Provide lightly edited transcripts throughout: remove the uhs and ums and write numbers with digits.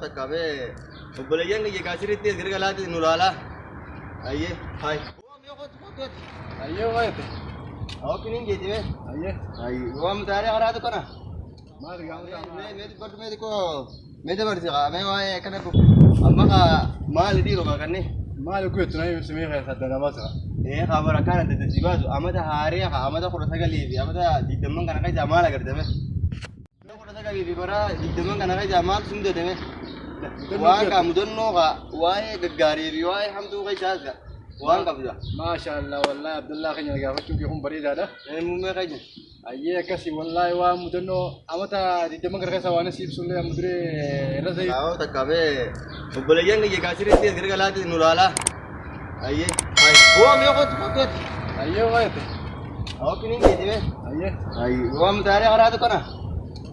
takkabe obboleeyyan kiyya kaasiritti gargalaati nu laala ayye hay ayye waayte awkinin geetime ayye waam taare qaraatu kana maal gaamta me ko me dabarsi qaame waaye kana ko amma ka maal diiro kanne maal ku tunay sumee khadana masa khabara kana tadjibaatu amada haariya amada qurata galibi amada didamman kana ka jamaala gardame Kali bara idman kana ka jamal sunde deme waan ka mudonno ka waaye gaggari bi waaye hamdu ka jaza waan ka bida masha Allah wallahi Abdullah kanya ga faccu ki hum bari dada mumme ka je ayye kasi wallahi wa mudonno amata idman kana ka sawana sib sulle amdure razai aw takabe obboleeyyan kiyya kaasiritti gargalaati nu laala ayye hay o me ko ayye waayte awkinin geetime ayye waam taare qaraatu kana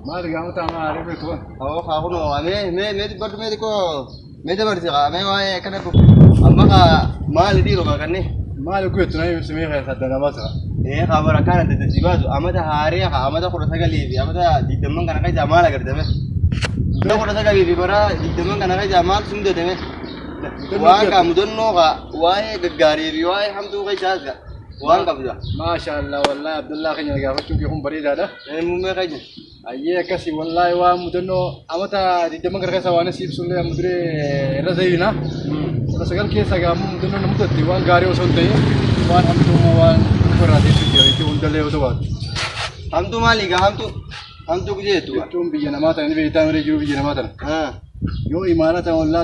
maal gaamta ma arifay tuwan aw khaaquno me bad me ko me dabarsi qaame waaye kana ko amma ka maal diiro kanne maal ku tunay sumee khadana masa khabara kana tadjibaatu amada haariya amada qurata galibi amada didamman kana ka jamaala gardame do qurata galibi bara didamman kana ka jamal sunde deme waan ka mudonno ka waaye gaggari bi waaye hamdu ka jaza waan ka bida masha Allah wallahi Abdullah kanya ga faccu ki hum bari dada mumme ka je ayye kasi wallahi wa mudonno amata didamman kana ka sawana sib sulle amdure razayina rasagal ke saga mudonno namutati waan gaari osonte waan hamdu waan farade sujjari ki undale odawa hamdu maliga hamdu kujetu tum biyana mata ni be tamre jiru biyana mata yo imarata wala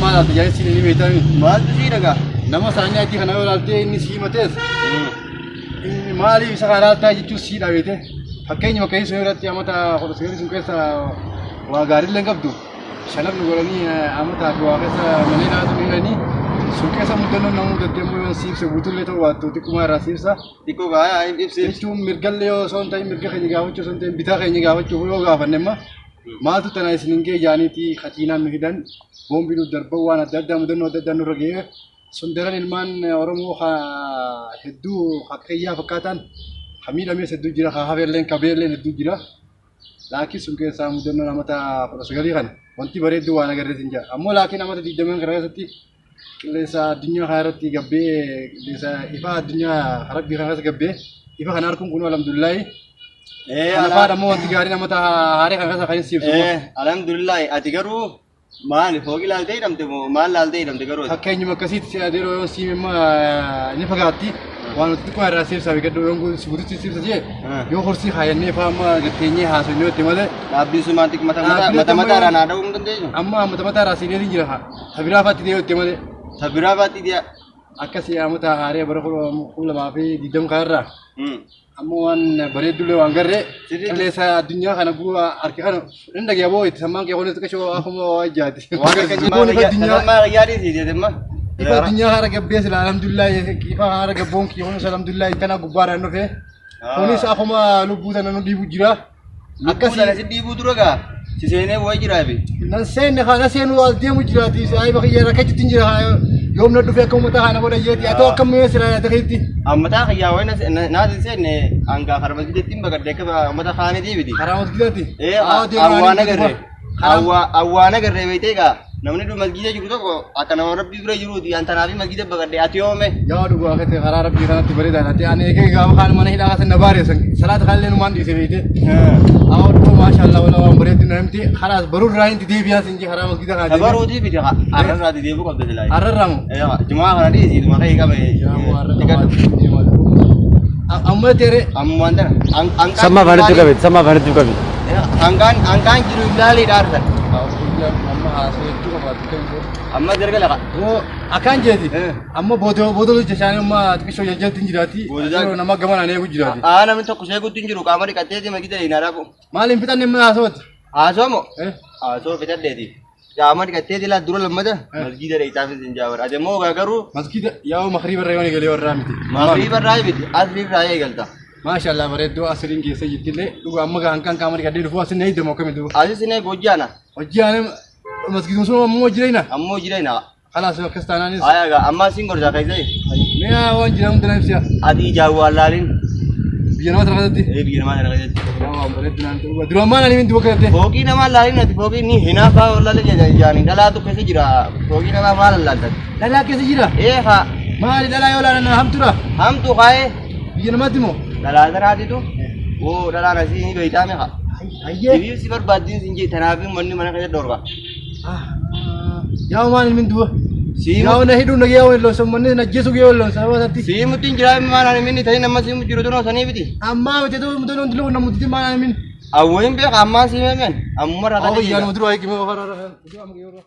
malata ya sini ni be tami mal ji daga nama sanya ti kana wala te ni si mates ini mali sakarata jitu si dawete hakkaini makai soyorati amata kholo seri sun kesa wa gari lengabdu shalab nugorani amata ko akesa manina tumingani sun kesa mudano namu gademu sip se butulle to watu tikumara sipsa tiko ga sip tum mirgalle yo son tay mirga khani ga wacho son tay bita khani ga wacho yo ga fanema maatu tanai sininge yani ti khatina mihidan bombilu darba wana dadda mudano dadda nurage sundaran ilman oromo kha heddu khakhiya fakatan hamida me seddu jira kha haverlen kabelen heddu jira laki sunke samudano namata rasagali kan wanti bare du wana garre sinja ammo laki namata didamen garasati lesa dunya khairati gabbe lesa ifa dunya harab bi kharas gabbe ifa khanarkum kunu alhamdulillah ana fada mo wanti gari namata hare khagas khain sib alhamdulillah atigaru maal fogi lalte damte mo maal lalte damte garo hakkaini makasit si adiro simma ni fagati wan ko ara sir sabi gado yongu subuti sir saje yo horsi khayane fama gatenye haso nyo temale abdi sumatik mata rana da ungande amma mata rasi ne dinjira ha sabira fati de temale sabira fati dia akasi amata hare barako ulama fi didam kharra amma wan bare dule wangarre lesa dunya kana gua arki kana inda ya boy samman ke hono tukasho akuma wajati waga dunya ma yari di demma ifa dunya hara gabbe sala alhamdulillah ifa hara gabbon ki hono alhamdulillah kana gubara no fe hono sa akuma lubuta no dibu jira akasi na dibu duraga ci sene boy jira be nan sene khana sene wal demu jira ti ay ba khiyara ka tin jira يوم ندو فيكم متاهنا ولا يجي أتوقع كم يسرا تخيتي أما تاخ يا وين نادي سنة أنك خربت جدي تيم بقدر كذا متى خانة دي بدي خربت جدي إيه أوانا كره أوانا كره بيتيكا نمني دو مسجد جرو تو أكنا ربي جرو جرو دي أنت نبي مسجد بقدر أتيو مه يا دو أخذ خراب ربي خانة تبرد أنا تي أنا إيه كذا خان ما نهيدا خان نبارة سلات خالين ومان دي سبيته أو دو ما شاء الله ولا وام بريد نمتي خلاص برور راين تدي بيا سنجي خراب مسجد خان برور دي بيتي أرر رادي دي بقول بسلاي أرر رامو إيه جماعة خان دي سيد ما خير كم أمّا ترى أمّا أنت sama barat juga bit angkan jiru bilali darsan amma derga laga wo akan jadi amma bodo jashane amma tikisho yajal tinjirati nama gamana ne gujirati ana min to kushe gu tinjiru kamari katete magide inara ko malin fitan ne ma asot asomo aso fitan dedi jamar katete la durul mada masjid re itafi tinjawar ade mo gagaru masjid yaw maghrib rayoni gele warramiti maghrib raybit asri raye galta ما شاء الله بريدو أسرين كي سيجي لي لو أما كان كامر كده لو فاس نهيد ما كم دو أسرين بوجانا مسجد مسلم مو جرينا أمو جرينا خلاص كستانا نيس أيا أما سينغور جاكاي زي ميا وان جرام تنام سيا أدي جاوا لالين Biyya nama tarkaatatti. Biyya namaa dalagaa jechuudha. Nama bareedinaan ta'uu. Duraan maal ani minti bakka jettee? Foogii namaa laalin ati foogii ni hinaafaa ollaa jaani dhalaatu keessa jira. Foogii namaa maal laaltan? Dhalaa keessa jira? Haa. Maali dhalaa yoo laalan hamtuudha? Hamtu kaa'ee. Biyya namaatti moo? Dhalaa tanaatitu. Dhalaan asii ni beeytaame haa. Hayyee. Ibiyu si barbaaddiin sin jee tanaafi manni mana keessa dhorka. Yaa maal minti bu'a? Siimu. Yaa na hidhuun dhagee yaa walloon sammanni na jeesu gee walloon sababa isaatti. Siimutti hin jiraame maal ani minni ta'in amma siimu jiru tunoo sanii biti. Ammaa miti ta'uu mutoon hundi lubbuu namutti maal ani minni. Awwayin beeka ammaa siimee men amma rakkate. Awwayyaa nama dura hiikimee ofirraa